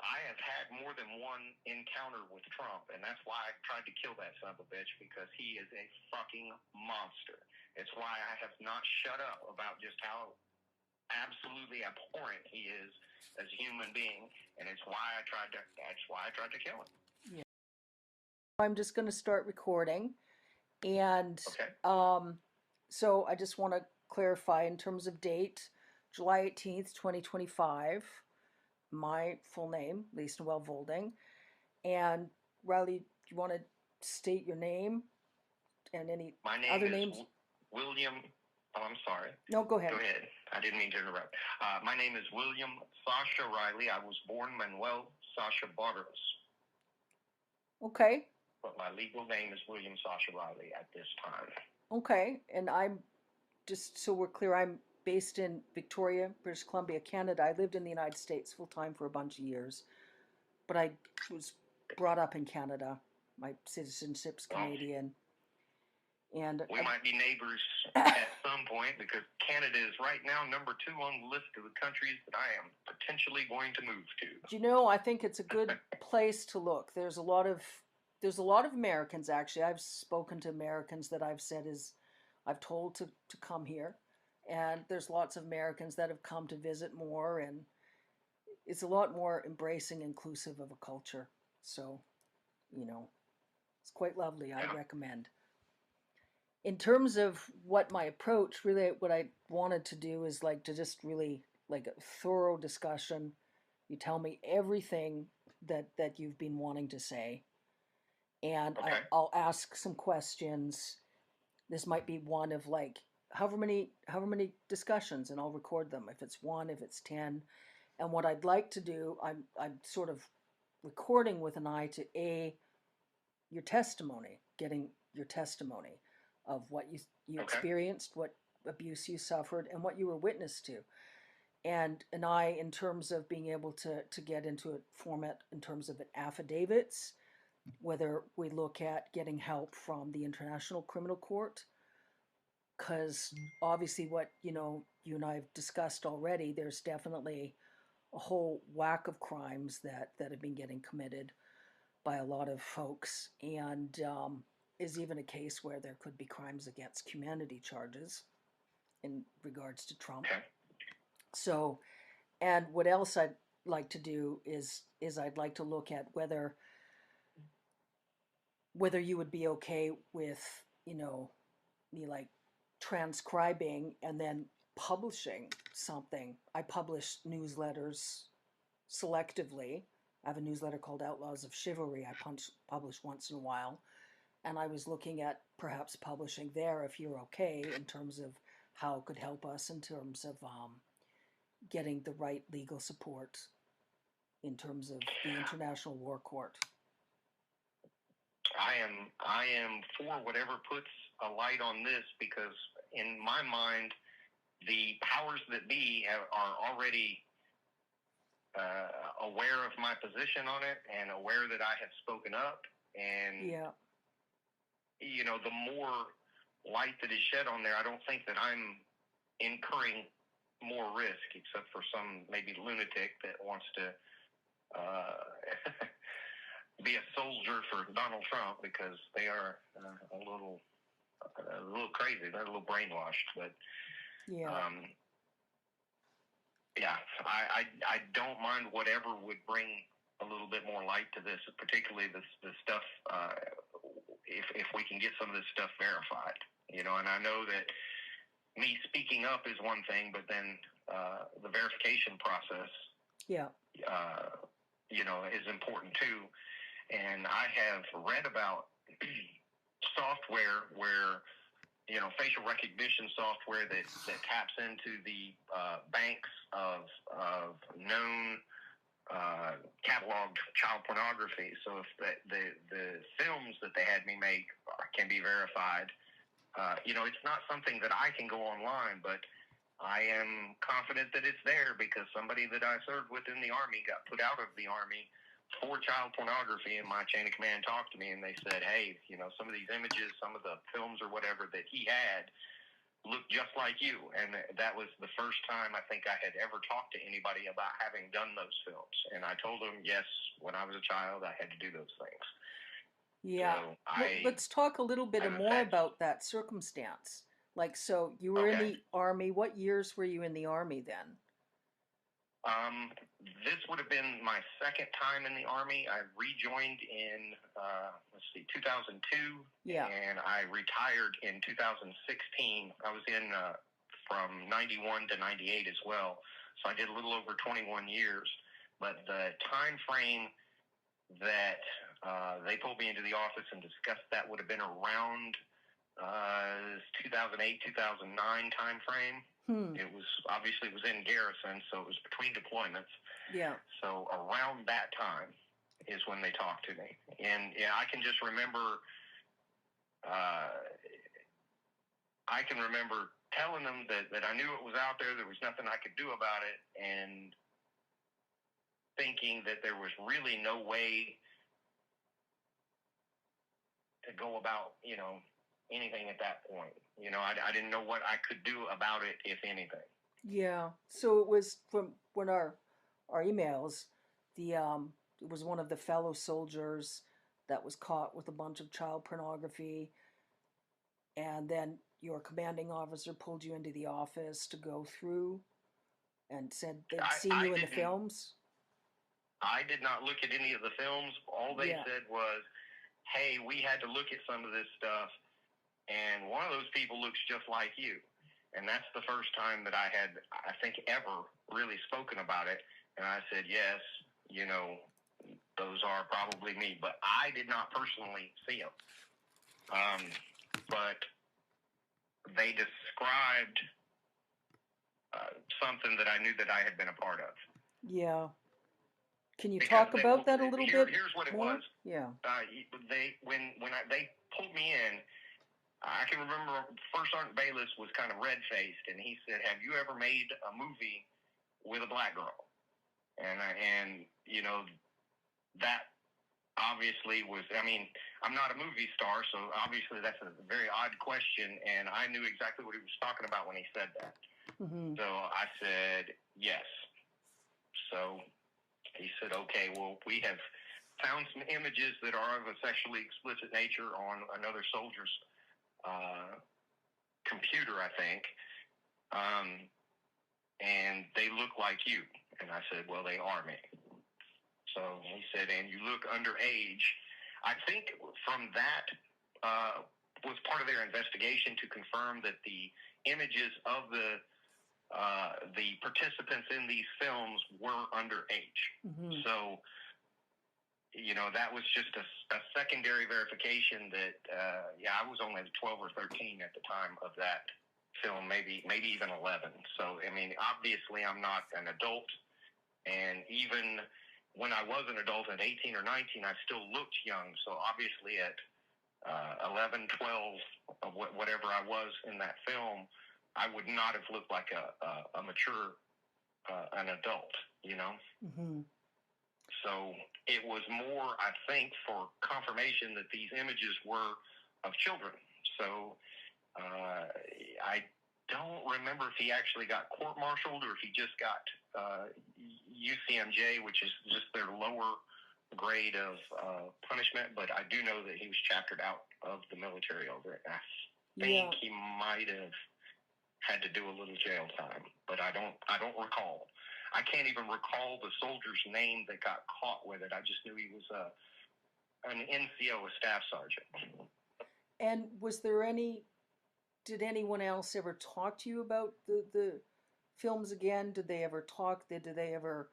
I have had more than one encounter with Trump, and that's why I tried to kill that son of a bitch, because he is a fucking monster. It's why I have not shut up about just how absolutely abhorrent he is as a human being, and that's why I tried to kill him. Yeah. I'm just going to start recording, and Okay. So I just want to clarify in terms of date, July 18th, 2025. My full name, Lisa Noel Voldeng. And Riley, do you want to state your name and any other names? William. Oh, I'm sorry. No, go ahead. Go ahead. I didn't mean to interrupt. My name is William Sascha Riley. I was born Manuel Sascha Barros. Okay. But my legal name is William Sascha Riley at this time. Okay. And I'm, just so we're clear, I'm based in Victoria, British Columbia, Canada. I lived in the United States full-time for a bunch of years, but I was brought up in Canada. My citizenship's Canadian. And we might be neighbors at some point, because Canada is right now number 2 on the list of the countries that I am potentially going to move to. Do you know, I think it's a good place to look. There's a lot of Americans, actually. I've spoken to Americans that I've told to come here. And there's lots of Americans that have come to visit more, and it's a lot more embracing, inclusive of a culture. So, it's quite lovely. I recommend. In terms of what my approach, really what I wanted to do is to just really a thorough discussion. You tell me everything that you've been wanting to say, and okay. I'll ask some questions. This might be one of however many discussions, and I'll record them. If it's 1, if it's 10, and what I'd like to do, I'm sort of recording with an eye to your testimony, getting your testimony of what you experienced, what abuse you suffered, and what you were witness to. And an eye in terms of being able to get into a format in terms of affidavits, whether we look at getting help from the International Criminal Court, because obviously what, you and I have discussed already, there's definitely a whole whack of crimes that have been getting committed by a lot of folks, and is even a case where there could be crimes against humanity charges in regards to Trump. Okay. So, and what else I'd like to do is I'd like to look at whether you would be okay with, me transcribing and then publishing something. I publish newsletters selectively. I have a newsletter called Outlaws of Chivalry I publish once in a while. And I was looking at perhaps publishing there, if you're okay, in terms of how it could help us in terms of getting the right legal support in terms of the International War Court. I am for whatever puts a light on this, because in my mind, the powers that be are already aware of my position on it and aware that I have spoken up. And, the more light that is shed on there, I don't think that I'm incurring more risk, except for some maybe lunatic that wants to be a soldier for Donald Trump, because they are a little crazy. They're a little brainwashed, but I don't mind whatever would bring a little bit more light to this, particularly the stuff. If we can get some of this stuff verified, and I know that me speaking up is one thing, but then the verification process, is important too. And I have read about software where, facial recognition software that taps into the banks of known cataloged child pornography. So if the films that they had me make can be verified, it's not something that I can go online, but I am confident that it's there, because somebody that I served with in the Army got put out of the Army for child pornography, and my chain of command talked to me, and they said, hey, some of these images, some of the films or whatever that he had looked just like you. And that was the first time I think I had ever talked to anybody about having done those films. And I told them, yes, when I was a child, I had to do those things. Yeah. So Let's talk a little bit I've more had, about that circumstance. Like, so you were in okay. the Army. What years were you in the Army then? This would have been my second time in the Army. I rejoined in, 2002. Yeah. And I retired in 2016. I was in from 91 to 98 as well. So I did a little over 21 years. But the time frame that they pulled me into the office and discussed that would have been around 2008, 2009 time frame. It was obviously in garrison, so it was between deployments. Yeah. So around that time is when they talked to me, and yeah, I can just remember. I can remember telling them that I knew it was out there. There was nothing I could do about it, and thinking that there was really no way to go about, anything at that point. I didn't know what I could do about it, if anything. Yeah. So it was from when our emails, the it was one of the fellow soldiers that was caught with a bunch of child pornography, and then your commanding officer pulled you into the office to go through and said they'd seen you in the films. I did not look at any of the films. All they said was, hey, we had to look at some of this stuff, and one of those people looks just like you. And that's the first time that I had, I think, ever really spoken about it. And I said, yes, those are probably me. But I did not personally see them. But they described something that I knew that I had been a part of. Yeah. Can you talk about that a little bit? Here's what it more? was. Yeah. They pulled me in. I can remember First Sergeant Bayless was kind of red-faced, and he said, "Have you ever made a movie with a black girl?" And that obviously was. I mean, I'm not a movie star, so obviously that's a very odd question, and I knew exactly what he was talking about when he said that. Mm-hmm. So I said yes. So he said, "Okay, well, we have found some images that are of a sexually explicit nature on another soldier's computer, I think, and they look like you." And I said, "Well, they are me." So he said, "And you look underage." I think from that was part of their investigation to confirm that the images of the participants in these films were underage. Mm-hmm. So, that was just a secondary verification that, I was only 12 or 13 at the time of that film, maybe even 11. So, I mean, obviously I'm not an adult. And even when I was an adult at 18 or 19, I still looked young. So obviously at 11, 12, whatever I was in that film, I would not have looked like a mature, an adult, Mm-hmm. So it was more, I think, for confirmation that these images were of children. So I don't remember if he actually got court-martialed or if he just got UCMJ, which is just their lower grade of punishment. But I do know that he was chaptered out of the military over it. I think he might have had to do a little jail time, but I don't recall. I can't even recall the soldier's name that got caught with it. I just knew he was an NCO, a staff sergeant. And did anyone else ever talk to you about the films again? Did they ever talk? Did they ever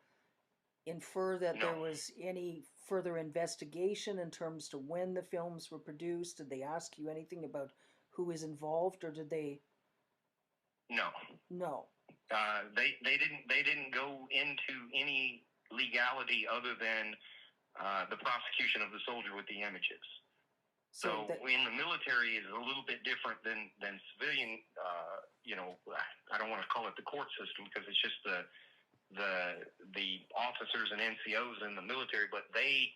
infer that there was any further investigation in terms to when the films were produced? Did they ask you anything about who is involved, or did they? No. They didn't go into any legality other than the prosecution of the soldier with the images. So in the military is a little bit different than civilian. I don't want to call it the court system because it's just the officers and NCOs in the military, but they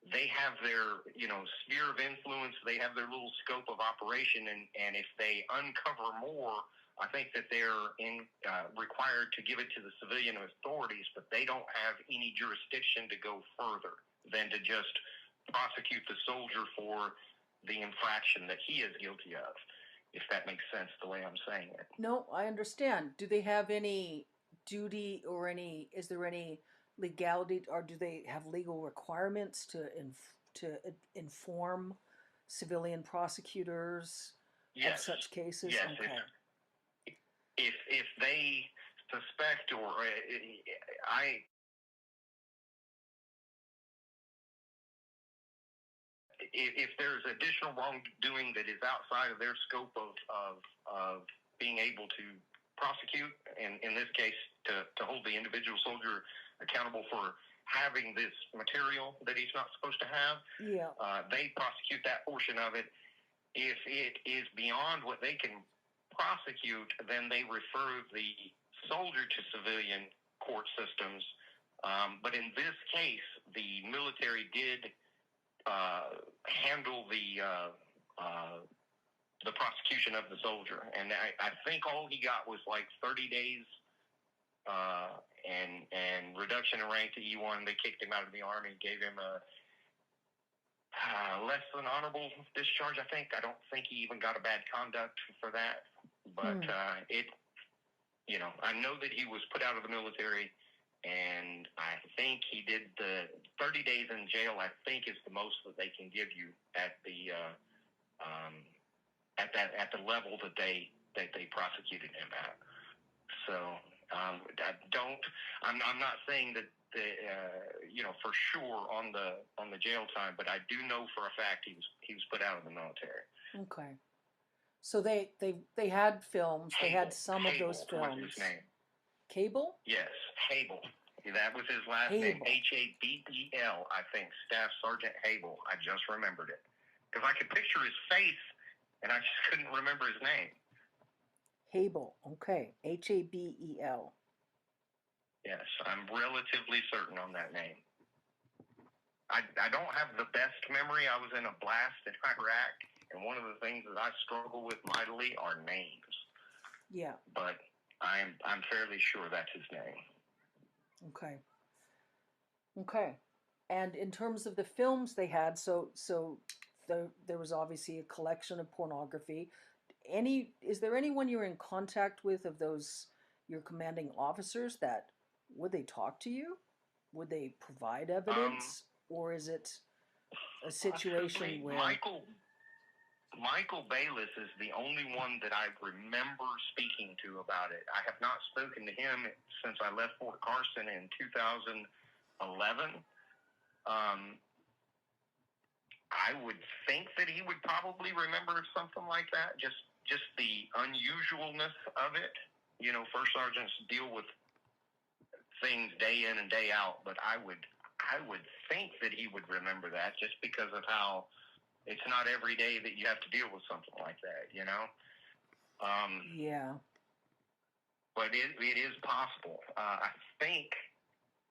they have their, sphere of influence. They have their little scope of operation, and if they uncover more, I think that they're required to give it to the civilian authorities, but they don't have any jurisdiction to go further than to just prosecute the soldier for the infraction that he is guilty of, if that makes sense the way I'm saying it. No, I understand. Do they have any duty or is there any legality, or do they have legal requirements to inform civilian prosecutors of Yes. such cases? Yes. Okay. If they suspect, or I if there's additional wrongdoing that is outside of their scope of being able to prosecute, and in this case to hold the individual soldier accountable for having this material that he's not supposed to have, Yeah. they prosecute that portion of it. If it is beyond what they can prosecute, then they refer the soldier to civilian court systems. But in this case, the military did handle the prosecution of the soldier, and I think all he got was like 30 days and reduction in rank to E1. They kicked him out of the Army, gave him a less than honorable discharge, I think. I don't think he even got a bad conduct for that, but I know that he was put out of the military. And I think he did the 30 days in jail. I think is the most that they can give you at the level that they prosecuted him at. So I'm not saying that for sure on the jail time, but I do know for a fact he was put out of the military. Okay. So they had films. Hable. They had some Hable of those films. was his name. Cable? Yes, Hable. That was his last name. Habel, I think. Staff Sergeant Hable. I just remembered it. Because I could picture his face, and I just couldn't remember his name. Hable. Okay. Habel. Yes, I'm relatively certain on that name. I don't have the best memory. I was in a blast in Iraq, and one of the things that I struggle with mightily are names. Yeah. But I'm fairly sure that's his name. Okay. Okay. And in terms of the films they had, so there was obviously a collection of pornography. Is there anyone you're in contact with of those your commanding officers that would they talk to you? Would they provide evidence, or is it a situation where Michael Bayless is the only one that I remember speaking to about it. I have not spoken to him since I left Fort Carson in 2011. I would think that he would probably remember something like that, just the unusualness of it. First sergeants deal with things day in and day out, but I would think that he would remember that, just because of how it's not every day that you have to deal with something like that, Yeah. But it is possible. I think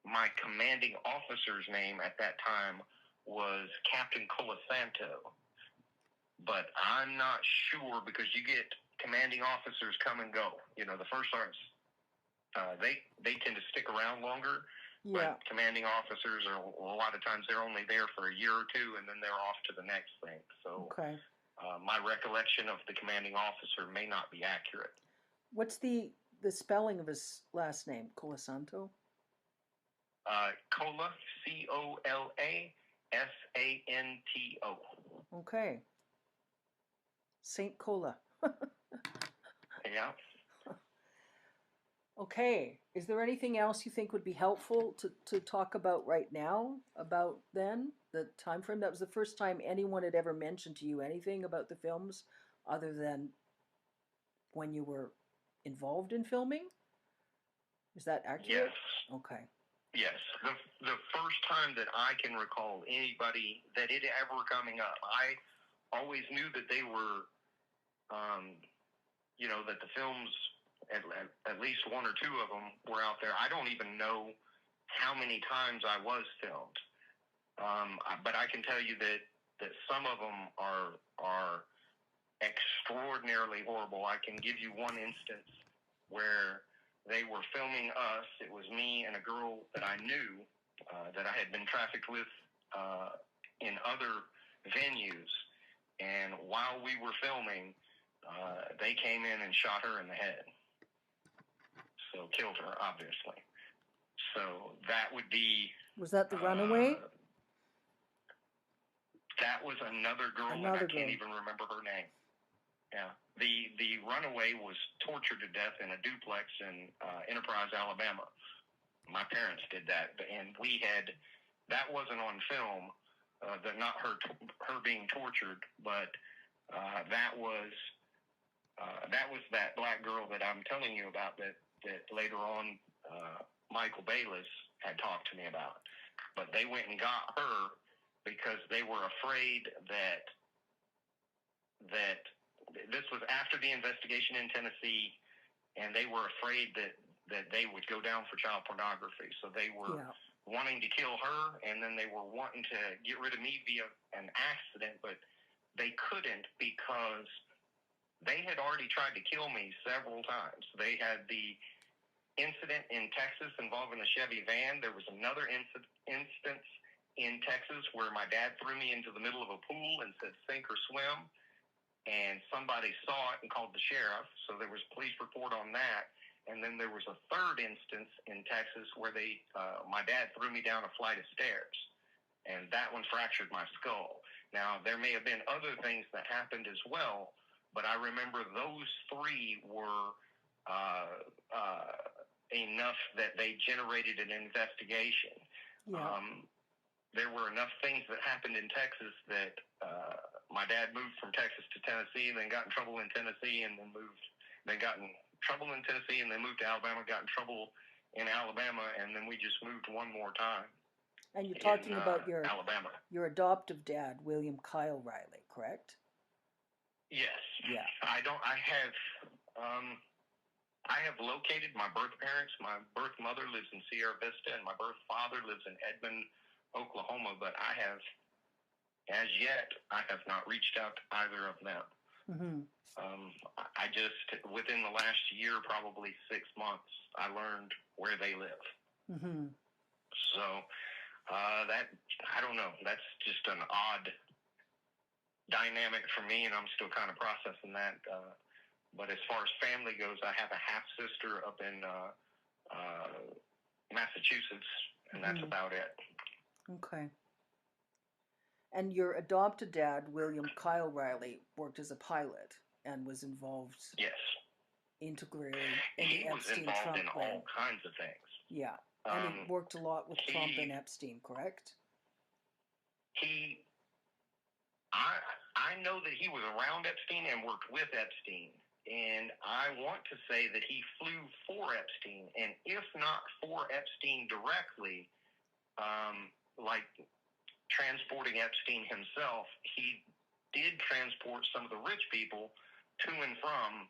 my commanding officer's name at that time was Captain Colasanto, but I'm not sure, because you get commanding officers come and go. The first sergeants, they tend to stick around longer. Yeah. But commanding officers are a lot of times they're only there for a year or two, and then they're off to the next thing. So Okay. My recollection of the commanding officer may not be accurate. What's the spelling of his last name? Colasanto? Cola, COLASANTO. Okay. Saint Cola. Yeah. Okay. Is there anything else you think would be helpful to talk about right now about then, the time frame? That was the first time anyone had ever mentioned to you anything about the films other than when you were involved in filming? Is that accurate? Yes. Okay. Yes. The first time that I can recall anybody that it ever coming up, I always knew that they were, that the films, at least one or two of them were out there. I don't even know how many times I was filmed. But I can tell you that some of them are extraordinarily horrible. I can give you one instance where they were filming us. It was me and a girl that I knew that I had been trafficked with in other venues. And while we were filming, they came in and shot her in the head. So killed her, obviously. So that would be... Was that the runaway? That was another girl, and I can't even remember her name. Yeah. The runaway was tortured to death in a duplex in Enterprise, Alabama. My parents did that, and that wasn't on film, not her being tortured, but that was that black girl that I'm telling you about that later on Michael Bayless had talked to me about. But they went and got her because they were afraid that this was after the investigation in Tennessee, and they were afraid that they would go down for child pornography. So they were wanting to kill her, and then they were wanting to get rid of me via an accident, but they couldn't because they had already tried to kill me several times. They had the incident in Texas involving the Chevy van. There was another instance in Texas where my dad threw me into the middle of a pool and said, "Sink or swim." And somebody saw it and called the sheriff. So there was a police report on that. And then there was a third instance in Texas where my dad threw me down a flight of stairs. And that one fractured my skull. Now, there may have been other things that happened as well, but I remember those three were enough that they generated an investigation. Yeah. There were enough things that happened in Texas that my dad moved from Texas to Tennessee, and then got in trouble in Tennessee, and then got in trouble in Tennessee, and then moved to Alabama, got in trouble in Alabama, and then we just moved one more time. And you're talking about Alabama. Your adoptive dad, William Kyle Riley, correct? Yes. Yeah. I have located my birth parents. My birth mother lives in Sierra Vista, and my birth father lives in Edmond, Oklahoma, but as yet, I have not reached out to either of them. Mm-hmm. I just, within the last year, probably 6 months, I learned where they live. Mm-hmm. So, I don't know. That's just an odd dynamic for me, and I'm still kind of processing that. But as far as family goes, I have a half-sister up in Massachusetts, and that's about it. Okay. And your adopted dad, William Kyle Riley, worked as a pilot and was involved. Yes. Integrally in the Epstein-Trump was involved in all kinds of things. Yeah. And he worked a lot with Trump and Epstein, correct? I know that he was around Epstein and worked with Epstein. And I want to say that he flew for Epstein. And if not for Epstein directly, like transporting Epstein himself, he did transport some of the rich people to and from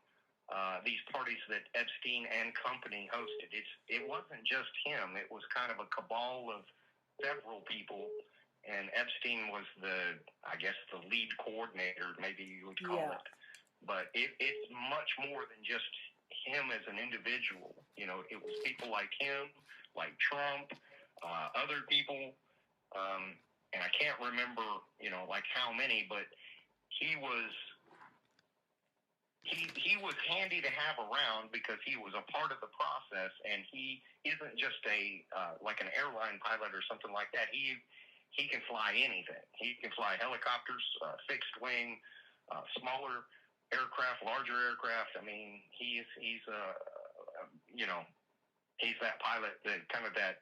these parties that Epstein and company hosted. It wasn't just him. It was kind of a cabal of several people, and Epstein was the lead coordinator, maybe you would call it. But it's much more than just him as an individual. You know, it was people like him, like Trump, other people, and I can't remember, like how many, but he was handy to have around because he was a part of the process, and he isn't just like an airline pilot or something like that. He can fly anything. He can fly helicopters, fixed wing, smaller aircraft, larger aircraft. I mean, he's that pilot, that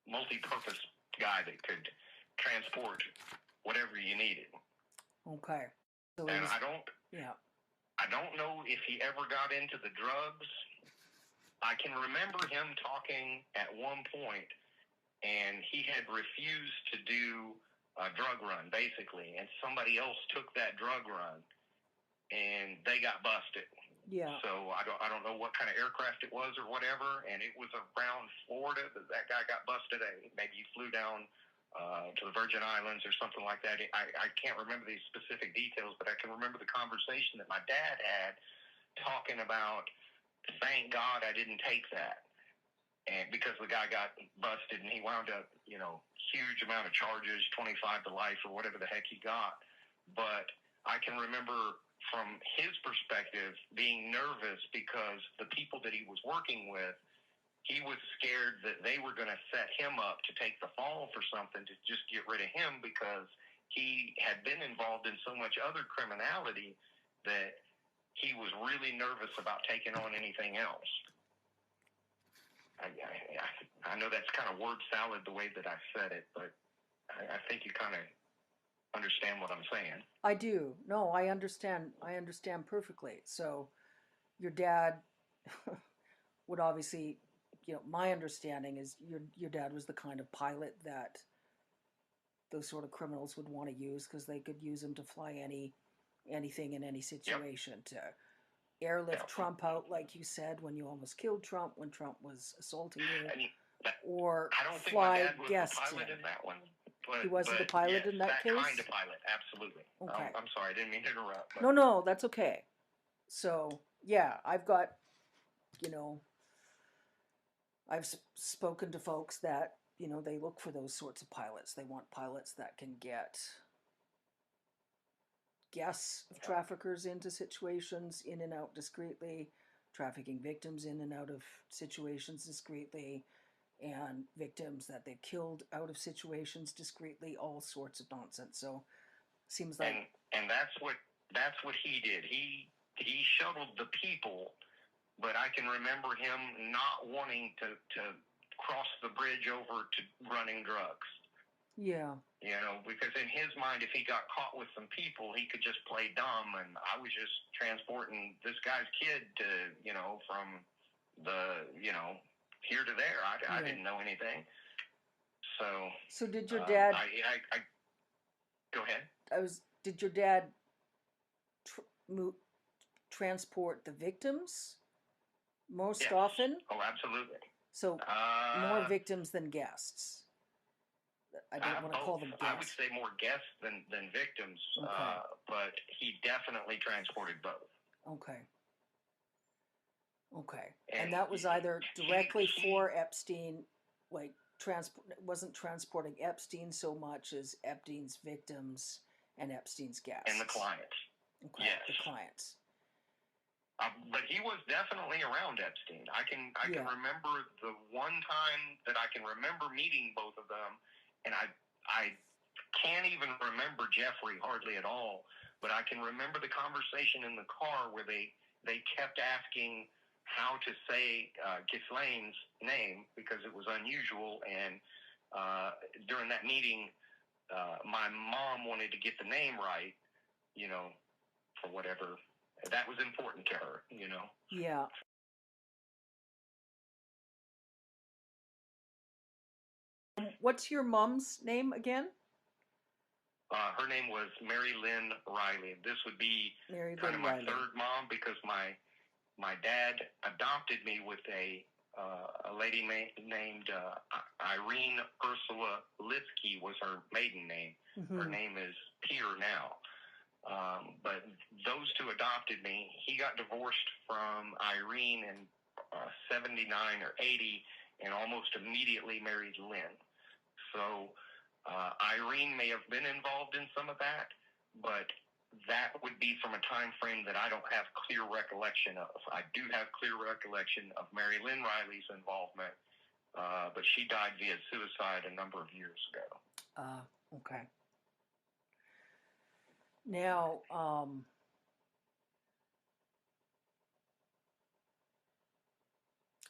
multi-purpose guy that could transport whatever you needed. Okay. So and I don't know if he ever got into the drugs. I can remember him talking at one point, and he had refused to do a drug run, basically, and somebody else took that drug run, and they got busted. Yeah. So I don't know what kind of aircraft it was or whatever, and it was around Florida that guy got busted. Maybe he flew down to the Virgin Islands or something like that. I can't remember these specific details, but I can remember the conversation that my dad had talking about, thank God I didn't take that. And because the guy got busted and he wound up, huge amount of charges, 25 to life or whatever the heck he got. But I can remember from his perspective being nervous because the people that he was working with, he was scared that they were going to set him up to take the fall for something, to just get rid of him, because he had been involved in so much other criminality that he was really nervous about taking on anything else. I know that's kind of word salad the way that I said it, but I think you kind of understand what I'm saying. I do. No, I understand. I understand perfectly. So your dad would obviously, my understanding is your dad was the kind of pilot that those sort of criminals would want to use, because they could use him to fly anything in any situation. Yep. To airlift Trump out, like you said, when you almost killed Trump, when Trump was assaulting you, or I don't fly think my dad was the pilot in that one. He wasn't the pilot in that case? That kind of pilot, absolutely. Okay. I'm sorry, I didn't mean to interrupt. But... No, that's okay. So, yeah, I've got, I've spoken to folks that, they look for those sorts of pilots. They want pilots that can get guests of traffickers into situations in and out discreetly, trafficking victims in and out of situations discreetly, and victims that they've killed out of situations discreetly, all sorts of nonsense. So seems like and that's what he did. He shuttled the people, but I can remember him not wanting to cross the bridge over to running drugs. Yeah. Because in his mind, if he got caught with some people, he could just play dumb, and I was just transporting this guy's kid to, from the, here to there. I didn't know anything. So did your dad... I go ahead. Did your dad transport the victims most often? Oh, absolutely. So more victims than guests. I don't want to call them guests. I would say more guests than victims, okay. But he definitely transported both. Okay. And that was either directly for Epstein, like wasn't transporting Epstein so much as Epstein's victims and Epstein's guests. And the clients. Okay, yes. The clients. But he was definitely around Epstein. I can remember the one time that I can remember meeting both of them, and I can't even remember Jeffrey hardly at all, but I can remember the conversation in the car where they kept asking how to say Ghislaine's name because it was unusual, and during that meeting, my mom wanted to get the name right, for whatever. That was important to her, Yeah. What's your mom's name again? Her name was Mary Lynn Riley. This would be kind of my third mom, because my dad adopted me with a lady named Irene Ursula Litsky was her maiden name. Mm-hmm. Her name is Peter now. But those two adopted me. He got divorced from Irene in 79 or 80 and almost immediately married Lynn. So Irene may have been involved in some of that, but that would be from a time frame that I don't have clear recollection of. I do have clear recollection of Mary Lynn Riley's involvement, but she died via suicide a number of years ago. Okay. Now,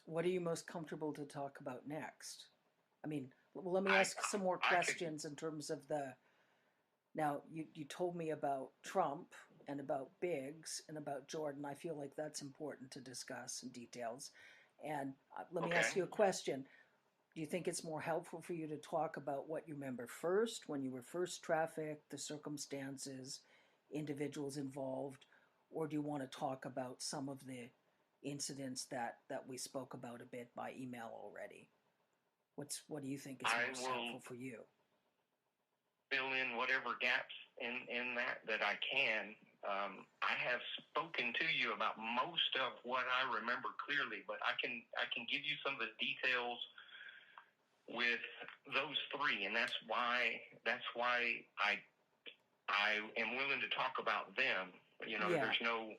what are you most comfortable to talk about next? I mean, well, let me ask some more questions in terms of the... Now, you told me about Trump and about Biggs and about Jordan. I feel like that's important to discuss in details. And let me ask you a question. Do you think it's more helpful for you to talk about what you remember first, when you were first trafficked, the circumstances, individuals involved, or do you want to talk about some of the incidents that we spoke about a bit by email already? What do you think is most helpful for you? fill in whatever gaps in that I can. I have spoken to you about most of what I remember clearly, but I can give you some of the details with those three, and that's why I am willing to talk about them. You know, Yeah. there's no.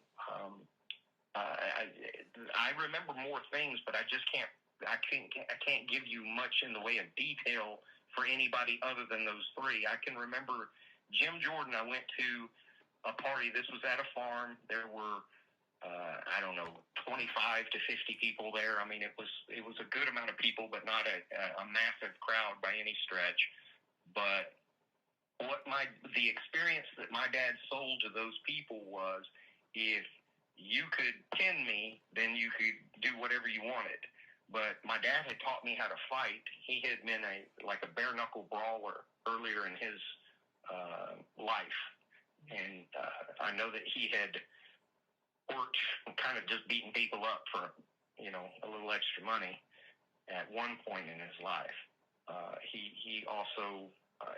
I remember more things, but I just can't. I can't give you much in the way of detail for anybody other than those three. I can remember Jim Jordan. I went to a party. This was at a farm. There were I don't know, 25 to 50 people there. I mean, it was a good amount of people, but not a massive crowd by any stretch. But the experience that my dad sold to those people was, if you could pin me, then you could do whatever you wanted. But my dad had taught me how to fight. He had been a bare knuckle brawler earlier in his life, and I know that he had worked kind of just beating people up for a little extra money at one point in his life. He also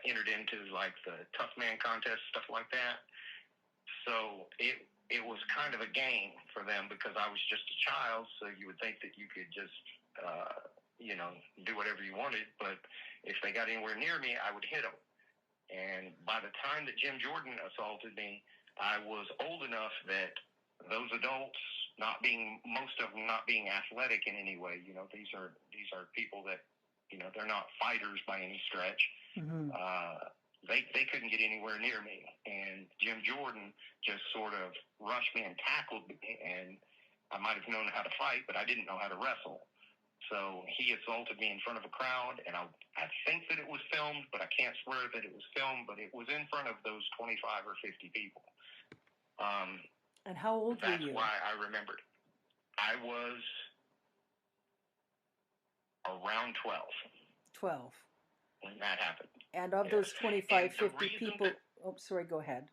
entered into like the tough man contest, stuff like that. So it was kind of a game for them, because I was just a child. So you would think that you could just do whatever you wanted, but if they got anywhere near me, I would hit them. And by the time that Jim Jordan assaulted me, I was old enough that those adults, most of them not being athletic in any way, these are people that, they're not fighters by any stretch. Mm-hmm. They couldn't get anywhere near me, and Jim Jordan just sort of rushed me and tackled me, and I might have known how to fight, but I didn't know how to wrestle. So he assaulted me in front of a crowd, and I think that it was filmed, but I can't swear that it was filmed, but it was in front of those 25 or 50 people. And how old were you? That's why I remembered. I was around 12. 12. When that happened. And of those 25, 50 people... Oh, sorry, go ahead.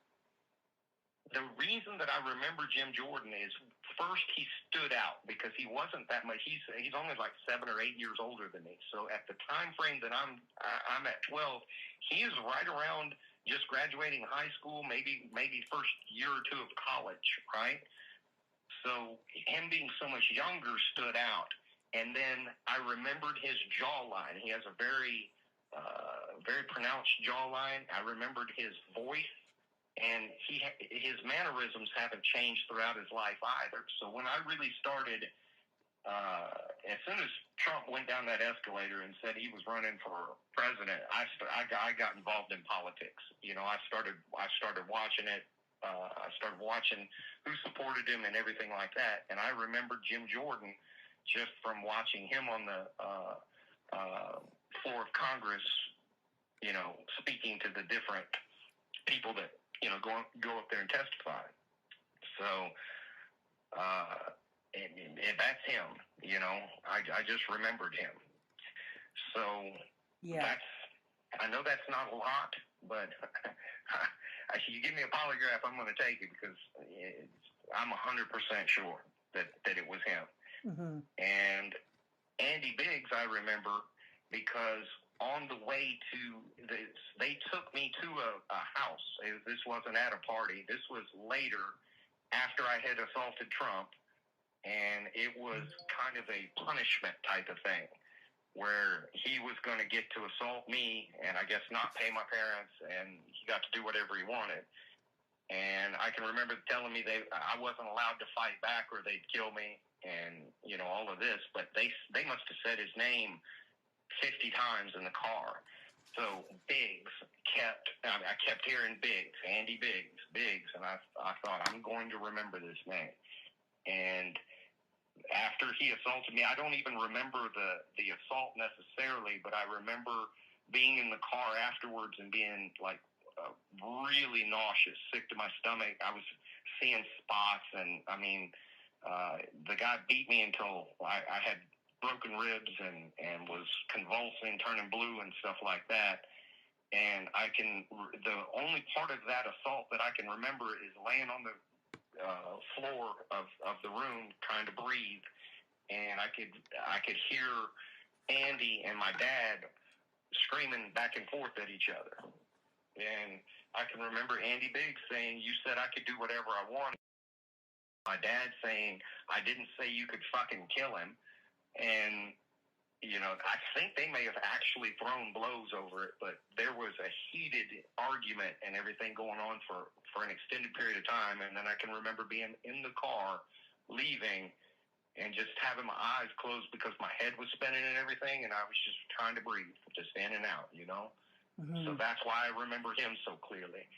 The reason that I remember Jim Jordan is, first, he stood out because he wasn't that much. He's only like 7 or 8 years older than me. So at the time frame that I'm at 12, he is right around just graduating high school, maybe first year or two of college, right? So him being so much younger stood out. And then I remembered his jawline. He has a very pronounced jawline. I remembered his voice. And his mannerisms haven't changed throughout his life either. So when I really started, as soon as Trump went down that escalator and said he was running for president, I got involved in politics. I started watching it. I started watching who supported him and everything like that. And I remember Jim Jordan just from watching him on the floor of Congress, speaking to the different people that go up there and testify. So, and that's him. I just remembered him. So yeah, I know that's not a lot, but you give me a polygraph, I'm going to take it, because I'm 100% sure that it was him. Mm-hmm. And Andy Biggs, I remember, because on the way to this, they took me to a house. This wasn't at a party. This was later, after I had assaulted Trump, and it was kind of a punishment type of thing, where he was going to get to assault me and I guess not pay my parents, and he got to do whatever he wanted. And I can remember telling me I wasn't allowed to fight back or they'd kill me, and all of this. But they must have said his name 50 times in the car. So Biggs I kept hearing Biggs, Andy Biggs, and I thought, I'm going to remember this name. And after he assaulted me, I don't even remember the assault necessarily, but I remember being in the car afterwards and being like really nauseous, sick to my stomach. I was seeing spots, and I mean, the guy beat me until I had broken ribs and was convulsing, turning blue and stuff like that. And the only part of that assault that I can remember is laying on the floor of the room trying to breathe, and I could hear Andy and my dad screaming back and forth at each other. And I can remember Andy Biggs saying, "You said I could do whatever I wanted." My dad saying, "I didn't say you could fucking kill him." And I think they may have actually thrown blows over it, but there was a heated argument and everything going on for an extended period of time. And then I can remember being in the car leaving and just having my eyes closed because my head was spinning and everything, and I was just trying to breathe, just in and out, So that's why I remember him so clearly.